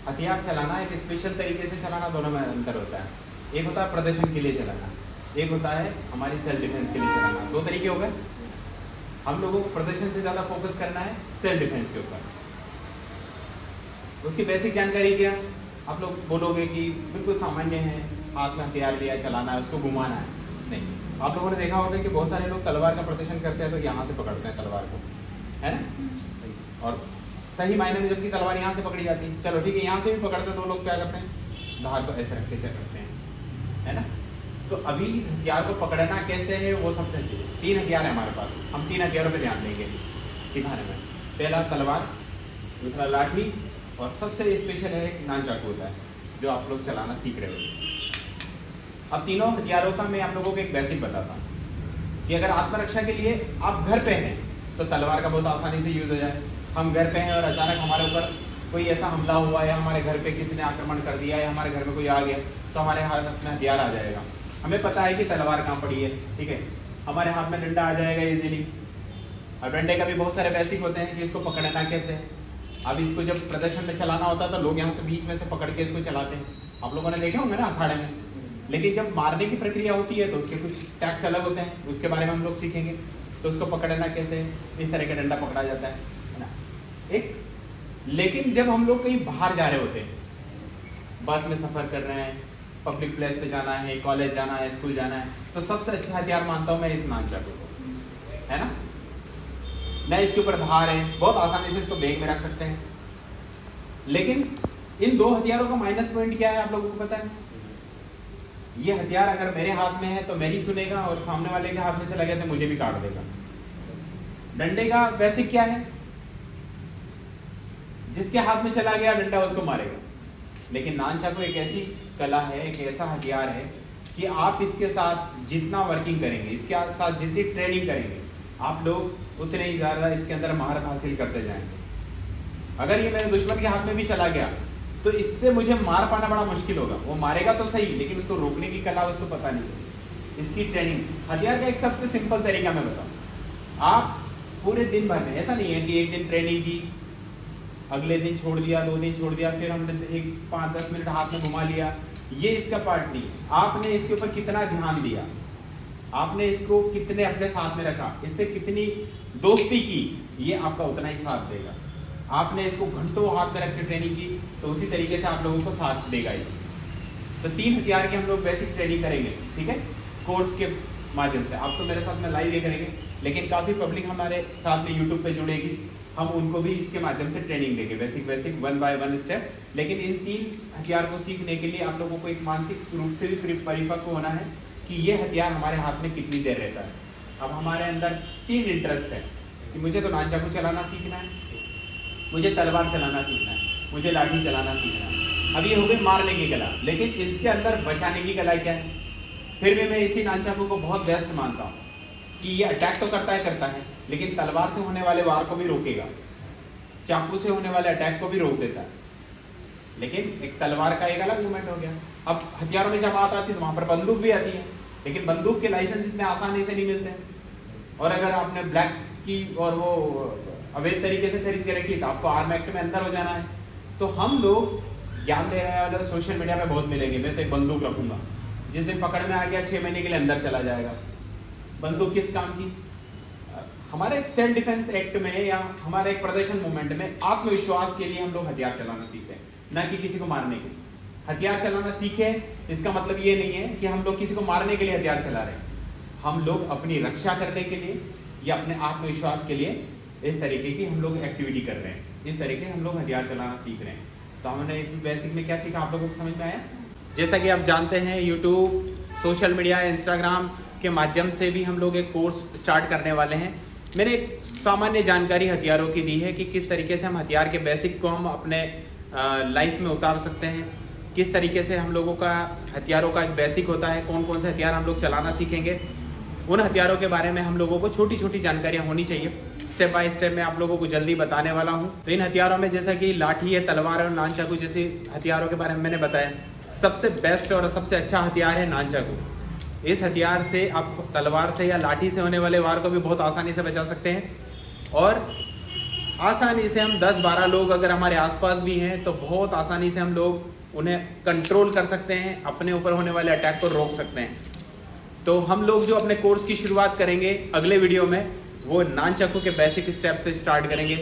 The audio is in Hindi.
हथियार चलाना एक स्पेशल तरीके से चलाना, दोनों में अंतर होता है। एक होता है प्रदर्शन के लिए चलाना, एक होता है हमारी सेल्फ डिफेंस के लिए चलाना। दो तरीके हो गए। हम लोगों को प्रदर्शन से ज़्यादा फोकस करना है सेल्फ डिफेंस के ऊपर। उसकी बेसिक जानकारी क्या, आप लोग बोलोगे कि बिल्कुल सामान्य है, हाथ में हथियार लिया चलाना है, उसको घुमाना है। नहीं, आप लोगों ने देखा होगा कि बहुत सारे लोग तलवार का प्रदर्शन करते हैं तो यहाँ से पकड़ते हैं तलवार को, है ना। और सही मायने में जबकि तलवार यहाँ से पकड़ी जाती है, चलो ठीक है यहाँ से भी पकड़ते तो लोग क्या करते हैं, धार को ऐसे रख के करते हैं, है ना। तो अभी हथियार को पकड़ना कैसे है वो सबसे अच्छी। 3 हथियार है हमारे पास, हम 3 हथियारों पे ध्यान देंगे सिखाने में। पहला तलवार, दूसरा लाठी, और सबसे स्पेशल है एक नान चाकू होता है जो आप लोग चलाना सीख रहे हो। अब तीनों हथियारों का मैं आप लोगों को एक बेसिक बताता हूँ कि अगर आत्मरक्षा के लिए आप घर पे हैं तो तलवार का बहुत आसानी से यूज़ हो जाए। हम घर पे हैं और अचानक हमारे ऊपर कोई ऐसा हमला हुआ है, हमारे घर पे किसी ने आक्रमण कर दिया है, हमारे घर में कोई आ गया, तो हमारे हाथ में हथियार आ जाएगा। हमें पता है कि तलवार कहाँ पड़ी है, ठीक है, हमारे हाथ में डंडा आ जाएगा इजीली। और डंडे का भी बहुत सारे बेसिक होते हैं कि इसको पकड़ना कैसे। अब इसको जब प्रदर्शन में चलाना होता है तो लोग यहाँ से बीच में से पकड़ के इसको चलाते हैं, आप लोगों ने देखे होंगे ना अखाड़े में। लेकिन जब मारने की प्रक्रिया होती है तो उसके कुछ टैक्स अलग होते हैं, उसके बारे में हम लोग सीखेंगे। तो उसको पकड़ना कैसे, इस तरह का डंडा पकड़ा जाता है ना एक। लेकिन जब हम लोग कहीं बाहर जा रहे होते हैं, बस में सफ़र कर रहे हैं, पब्लिक प्लेस पे जाना है, कॉलेज जाना है, स्कूल जाना है, तो सबसे अच्छा हथियार मानता हूँ मैं इस नान चाकू को, है ना। न इसके ऊपर धार है, बहुत आसानी से इसको बैग में रख सकते हैं। लेकिन इन 2 हथियारों का माइनस पॉइंट क्या है आप लोगों को पता है। ये हथियार अगर मेरे हाथ में है तो मेरी सुनेगा, और सामने वाले के हाथ में चला गया तो मुझे भी काट देगा। डंडे का बेसिक क्या है, जिसके हाथ में चला गया डंडा उसको मारेगा। लेकिन नान चाकू एक ऐसी कला है, एक ऐसा हथियार है कि आप इसके साथ जितना वर्किंग करेंगे, इसके साथ जितनी ट्रेनिंग करेंगे, आप लोग उतने ही ज़्यादा इसके अंदर महारत हासिल करते जाएंगे। अगर ये मेरे दुश्मन के हाथ में भी चला गया तो इससे मुझे मार पाना बड़ा मुश्किल होगा। वो मारेगा तो सही, लेकिन उसको रोकने की कला उसको पता नहीं। इसकी ट्रेनिंग, हथियार का एक सबसे सिंपल तरीका मैं बताऊँ। आप पूरे दिन भर में, ऐसा नहीं है कि एक दिन ट्रेनिंग की, अगले दिन छोड़ दिया, 2 दिन छोड़ दिया, फिर हमने 5-10 मिनट हाथ में घुमा लिया, ये इसका पार्ट नहीं। आपने इसके ऊपर कितना ध्यान दिया, आपने इसको कितने अपने साथ में रखा, इससे कितनी दोस्ती की, ये आपका उतना ही साथ देगा। आपने इसको घंटों हाथ में रख के ट्रेनिंग की तो उसी तरीके से आप लोगों को साथ देगा ये। तो 3 हथियार की हम लोग बेसिक ट्रेनिंग करेंगे, ठीक है, कोर्स के माध्यम से। आप तो मेरे साथ में लाइव ये करेंगे, लेकिन काफ़ी पब्लिक हमारे साथ में यूट्यूब पे जुड़ेगी, हम उनको भी इसके माध्यम से ट्रेनिंग देंगे, बेसिक 1 बाय 1 स्टेप। लेकिन इन 3 हथियार को सीखने के लिए आप लोगों को एक मानसिक रूप से भी परिपक्व होना है कि ये हथियार हमारे हाथ में कितनी देर रहता है। अब हमारे अंदर 3 इंटरेस्ट है कि मुझे तो नान चाकू चलाना सीखना है, मुझे तलवार चलाना सीखना है, मुझे लाठी चलाना सीखना है। अब ये हो गई मारने की कला, लेकिन इसके अंदर बचाने की कला क्या है। फिर भी मैं इसी नान चाकू को बहुत बेस्ट मानता हूँ कि ये अटैक तो करता है, लेकिन तलवार से होने वाले वार को भी रोकेगा, चाकू से होने वाले अटैक को भी रोक देता है। लेकिन एक तलवार का एक अलग मूवमेंट हो गया। अब हथियारों में जब बात आती है तो वहाँ पर बंदूक भी आती है, लेकिन बंदूक के लाइसेंस इतने आसानी से नहीं मिलते हैं। और अगर आपने ब्लैक की और वो अवैध तरीके से खरीद के रखी तो आपको आर्म एक्ट में अंदर हो जाना है। तो हम लोग ज्ञान दे रहे हैं और सोशल मीडिया पे बहुत मिलेंगे, मैं तो एक बंदूक रखूंगा, जिस दिन पकड़ में आ गया 6 महीने के लिए अंदर चला जाएगा। बंदूक किस काम की। हमारे एक सेल्फ डिफेंस एक्ट में या हमारे एक प्रदर्शन मूवमेंट में आत्मविश्वास के लिए हम लोग हथियार चलाना सीखे, ना कि किसी को मारने के लिए। हथियार चलाना सीखे इसका मतलब ये नहीं है कि हम लोग किसी को मारने के लिए हथियार चला रहे हैं। हम लोग अपनी रक्षा करने के लिए या अपने आत्मविश्वास के लिए इस तरीके की हम लोग एक्टिविटी कर रहे हैं, इस तरीके हम लोग हथियार चलाना सीख रहे हैं। तो हमने इस बेसिक में क्या सीखा, आप लोगों को समझ में आया। जैसा कि आप जानते हैं यूट्यूब, सोशल मीडिया, इंस्टाग्राम के माध्यम से भी हम लोग एक कोर्स स्टार्ट करने वाले हैं। मैंने एक सामान्य जानकारी हथियारों की दी है कि किस तरीके से हम हथियार के बेसिक को हम अपने लाइफ में उतार सकते हैं, किस तरीके से हम लोगों का हथियारों का एक बेसिक होता है, कौन कौन से हथियार हम लोग चलाना सीखेंगे। उन हथियारों के बारे में हम लोगों को छोटी छोटी जानकारियाँ होनी चाहिए। स्टेप बाय स्टेप मैं आप लोगों को जल्दी बताने वाला हूँ। तो इन हथियारों में जैसा कि लाठी है, तलवार और नान चाकू जैसे हथियारों के बारे में मैंने बताया, सबसे बेस्ट और सबसे अच्छा हथियार है नान चाकू। इस हथियार से आप तलवार से या लाठी से होने वाले वार को भी बहुत आसानी से बचा सकते हैं। और आसानी से हम 10-12 लोग अगर हमारे आसपास भी हैं तो बहुत आसानी से हम लोग उन्हें कंट्रोल कर सकते हैं, अपने ऊपर होने वाले अटैक को रोक सकते हैं। तो हम लोग जो अपने कोर्स की शुरुआत करेंगे अगले वीडियो में, वो नानचक्कू के बेसिक स्टेप से स्टार्ट करेंगे।